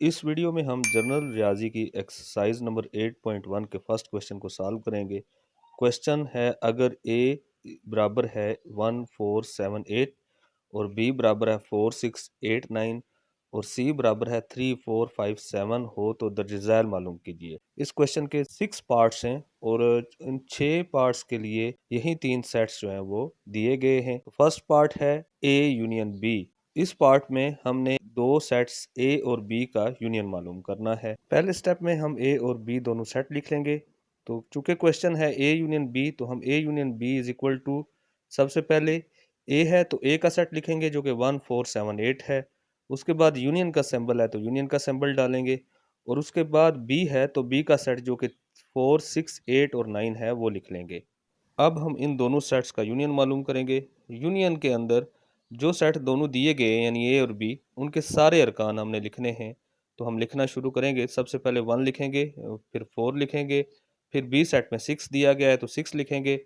इस वीडियो में हम जनरल रियाजी की एक्सरसाइज नंबर 8.1 के फर्स्ट क्वेश्चन को सॉल्व करेंगे। क्वेश्चन है, अगर ए बराबर है 1478 और बी बराबर है 4689 और सी बराबर है 3457 हो तो द रिजल्ट मालूम कीजिए। इस क्वेश्चन के 6 पार्ट्स हैं और इन 6 पार्ट्स के लिए यही 3 सेट्स जो हैं वो दिए गए हैं। फर्स्ट पार्ट है ए यूनियन बी। इस पार्ट में हमने दो सेट्स ए और बी का यूनियन मालूम करना है। पहले स्टेप में हम ए और बी दोनों सेट लिख लेंगे। तो चूंकि क्वेश्चन है ए यूनियन बी, तो हम A union B is equal to, सबसे पहले ए है तो ए का सेट लिखेंगे जो कि 1478 है। उसके बाद यूनियन का सिंबल है तो यूनियन का सिंबल डालेंगे। और उसके बाद बी है तो बी का सेट जो कि 4, 6, 8 और 9 है वो लिख लेंगे। अब हम इन दोनों सेट्स का यूनियन मालूम करेंगे। यूनियन के अंदर जो सेट दोनों दिए गए हैं यानी ए और बी, उनके सारे अरकान हमने लिखने हैं। तो हम लिखना शुरू करेंगे। सबसे पहले 1 लिखेंगे, फिर 4 लिखेंगे, फिर बी सेट में 6 दिया गया है तो 6 लिखेंगे,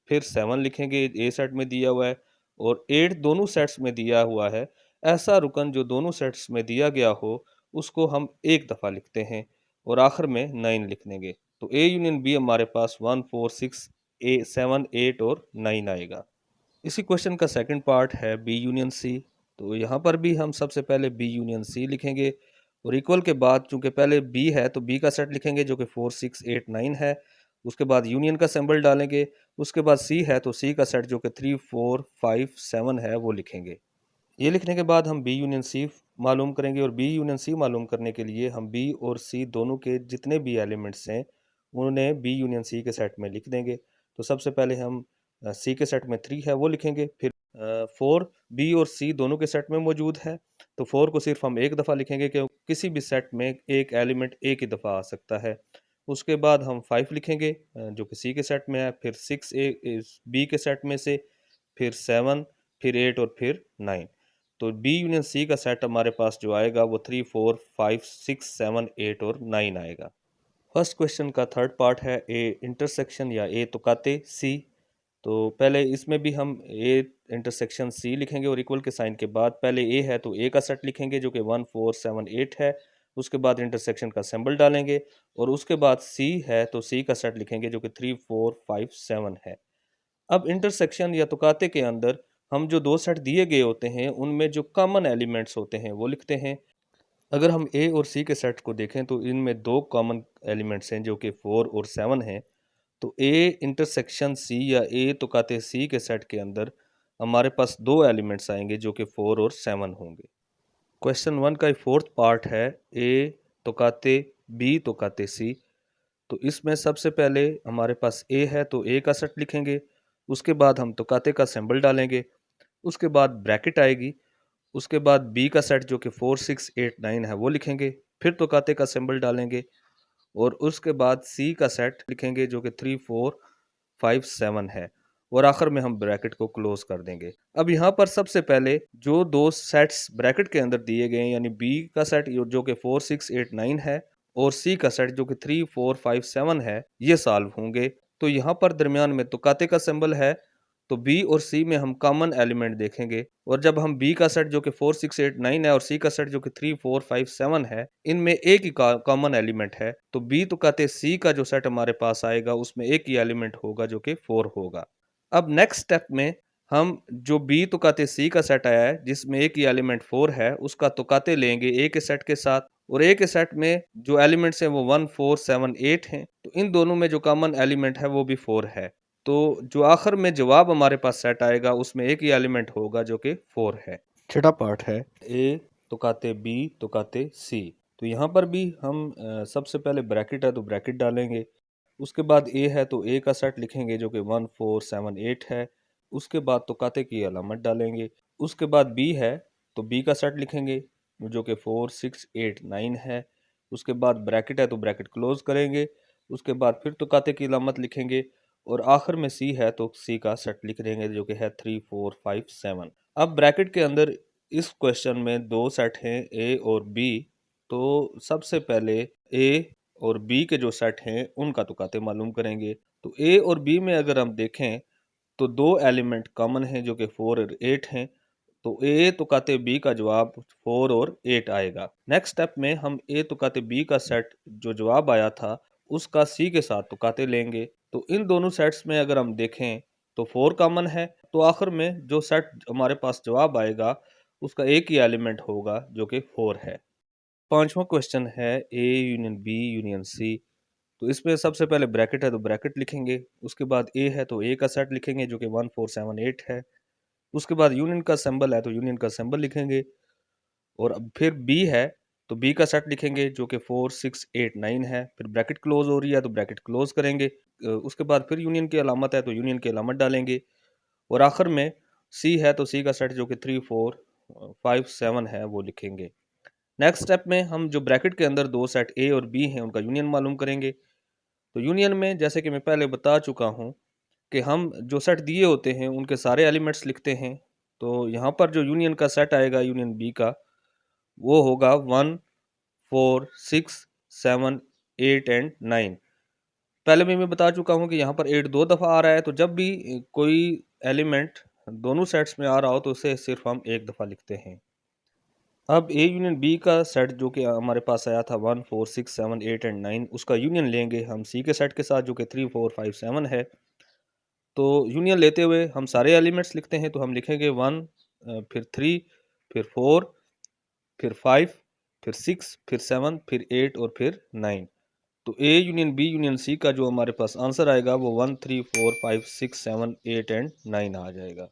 फिर 7 लिखेंगे, ए सेट में दिया हुआ है, और 8 दोनों सेट्स में दिया हुआ है। ऐसा रुकन जो दोनों सेट्स में दिया गया हो उसको हम एक दफ़ा लिखते हैं और आखिर में 9 लिख देंगे। तो ए यूनियन बी हमारे पास 1, 4, 6, 7, 8 और 9 आएगा। इसी क्वेश्चन का सेकंड पार्ट है बी यूनियन सी। तो यहाँ पर भी हम सबसे पहले बी यूनियन सी लिखेंगे और इक्वल के बाद चूंकि पहले बी है तो बी का सेट लिखेंगे जो कि 4, 6, 8, 9 है। उसके बाद यूनियन का सिंबल डालेंगे। उसके बाद सी है तो सी का सेट जो कि 3, 4, 5, 7 है वो लिखेंगे। ये लिखने के बाद हम बी यूनियन सी मालूम करेंगे और बी यूनियन सी मालूम करने के लिए हम बी और सी दोनों के जितने भी एलिमेंट्स हैं उन्हें बी यूनियन सी के सेट में लिख देंगे। तो सबसे पहले हम सी के सेट में 3 है वो लिखेंगे, फिर 4 बी और सी दोनों के सेट में मौजूद है तो 4 को सिर्फ हम एक दफ़ा लिखेंगे क्योंकि किसी भी सेट में एक एलिमेंट एक ही दफ़ा आ सकता है। उसके बाद हम 5 लिखेंगे जो कि सी के सेट में है, फिर 6 ए बी के सेट में से, फिर 7, फिर 8 और फिर 9। तो बी यूनियन सी का सेट हमारे पास जो आएगा वो 3, 4, 5, 6, 7, 8 और 9 आएगा। फर्स्ट क्वेश्चन का थर्ड पार्ट है ए इंटरसेक्शन या ए तुकाते सी। तो पहले इसमें भी हम ए इंटरसेक्शन सी लिखेंगे और इक्वल के साइन के बाद पहले ए है तो ए का सेट लिखेंगे जो कि 1, 4, 7, 8 है। उसके बाद इंटरसेक्शन का सिंबल डालेंगे और उसके बाद सी है तो सी का सेट लिखेंगे जो कि 3, 4, 5, 7 है। अब इंटरसेक्शन या तुकाते के अंदर हम जो दो सेट दिए गए होते हैं उनमें जो कॉमन एलिमेंट्स होते हैं वो लिखते हैं। अगर हम ए और सी के सेट को देखें तो इनमें दो कॉमन एलिमेंट्स हैं जो कि 4 और 7 हैं। तो ए इंटरसेक्शन सी या ए तुकाते सी के सेट के अंदर हमारे पास दो एलिमेंट्स आएंगे जो कि 4 और 7 होंगे। क्वेश्चन 1 का फोर्थ पार्ट है ए तुकाते बी तुकाते सी। तो इसमें सबसे पहले हमारे पास ए है तो ए का सेट लिखेंगे। उसके बाद हम तुकाते का सिंबल डालेंगे। उसके बाद ब्रैकेट आएगी। उसके बाद बी का सेट जो कि 4, 6, 8, 9 है वो लिखेंगे। फिर तुकाते का सिंबल डालेंगे और उसके बाद सी का सेट लिखेंगे जो कि 3, 4, 5, 7 है और आखिर में हम ब्रैकेट को क्लोज कर देंगे। अब यहाँ पर सबसे पहले जो दो सेट्स ब्रैकेट के अंदर दिए गए हैं यानी बी का सेट जो कि 4, 6, 8, 9 है और सी का सेट जो कि 3, 4, 5, 7 है, ये सॉल्व होंगे। तो यहाँ पर दरमियान में तुकाते का सिंबल है तो बी और सी में हम कॉमन एलिमेंट देखेंगे और जब हम बी का सेट जो कि 4, 6, 8, 9 है और सी का सेट जो कि 3, 4, 5, 7 है, इनमें एक ही कॉमन एलिमेंट है तो बी तुकाते सी का जो सेट हमारे पास आएगा उसमें एक ही एलिमेंट होगा जो कि 4 होगा। अब नेक्स्ट स्टेप में हम जो बी तुकाते सी का सेट आया है जिसमें एक ही एलिमेंट 4 है उसका तुकाते लेंगे ए के सेट के साथ और ए के सेट में जो एलिमेंट्स हैं वो 1, 4, 7, 8 हैं। तो इन दोनों में जो कॉमन एलिमेंट है वो भी 4 है। तो जो आखिर में जवाब हमारे पास सेट आएगा उसमें एक ही एलिमेंट होगा जो कि 4 है। छठा पार्ट है ए तुकाते बी तुकाते सी। तो यहाँ पर भी हम सबसे पहले ब्रैकेट है तो ब्रैकेट डालेंगे। उसके बाद ए है तो ए का सेट लिखेंगे जो कि 1, 4, 7, 8 है। उसके बाद तुकाते की अलामत डालेंगे। उसके बाद बी है तो बी का सेट लिखेंगे जो कि 4, 6, 8, 9 है। उसके बाद ब्रैकेट है तो ब्रैकेट क्लोज करेंगे। उसके बाद फिर तुकाते की अलामत लिखेंगे और आखिर में सी है तो सी का सेट लिख देंगे जो कि है 3, 4, 5, 7। अब ब्रैकेट के अंदर इस क्वेश्चन में दो सेट हैं ए और बी। तो सबसे पहले ए और बी के जो सेट हैं उनका तुकाते मालूम करेंगे। तो ए और बी में अगर हम देखें तो दो एलिमेंट कॉमन हैं जो कि 4 और 8 हैं। तो ए तुकाते बी का जवाब 4 और 8 आएगा। नेक्स्ट स्टेप में हम ए तुकाते बी का सेट जो जवाब आया था उसका सी के साथ तुकाते लेंगे। तो इन दोनों सेट्स में अगर हम देखें तो 4 कॉमन है, तो आखिर में जो सेट हमारे पास जवाब आएगा उसका एक ही एलिमेंट होगा जो कि 4 है। पांचवा क्वेश्चन है A union B union C. तो इसमें सबसे पहले ब्रैकेट है तो ब्रैकेट लिखेंगे, उसके बाद ए है तो ए का सेट लिखेंगे जो कि 1 4 7 8 है। उसके बाद यूनियन का सिंबल है तो यूनियन का सिंबल लिखेंगे, और अब फिर बी है तो बी का सेट लिखेंगे जो कि 4 6 8 9 है। फिर ब्रैकेट क्लोज हो रही है तो ब्रैकेट क्लोज करेंगे। उसके बाद फिर यूनियन की अलामत है तो यूनियन की अलामत डालेंगे, और आखिर में सी है तो सी का सेट जो कि 3 4 5 7 है वो लिखेंगे। नेक्स्ट स्टेप में हम जो ब्रैकेट के अंदर दो सेट ए और बी हैं उनका यूनियन मालूम करेंगे। तो यूनियन में जैसे कि मैं पहले बता चुका हूँ कि हम जो सेट दिए होते हैं उनके सारे एलिमेंट्स लिखते हैं। तो यहाँ पर जो यूनियन का सेट आएगा यूनियन बी का वो होगा 1 4 6 7 8 एंड 9। पहले भी मैं बता चुका हूँ कि यहाँ पर 8 दो दफ़ा आ रहा है, तो जब भी कोई एलिमेंट दोनों सेट्स में आ रहा हो तो उसे सिर्फ हम एक दफ़ा लिखते हैं। अब ए यूनियन बी का सेट जो कि हमारे पास आया था 1 4 6 7 8 एंड 9, उसका यूनियन लेंगे हम सी के सेट के साथ जो कि 3 4 5 7 है। तो यूनियन लेते हुए हम सारे एलिमेंट्स लिखते हैं, तो हम लिखेंगे 1 फिर 3 फिर 4 फिर 5 फिर 6 फिर 7 फिर 8 और फिर 9। तो A union B union C का जो हमारे पास आंसर आएगा वो 1 3 4 5 6 7 8 एंड 9 आ जाएगा।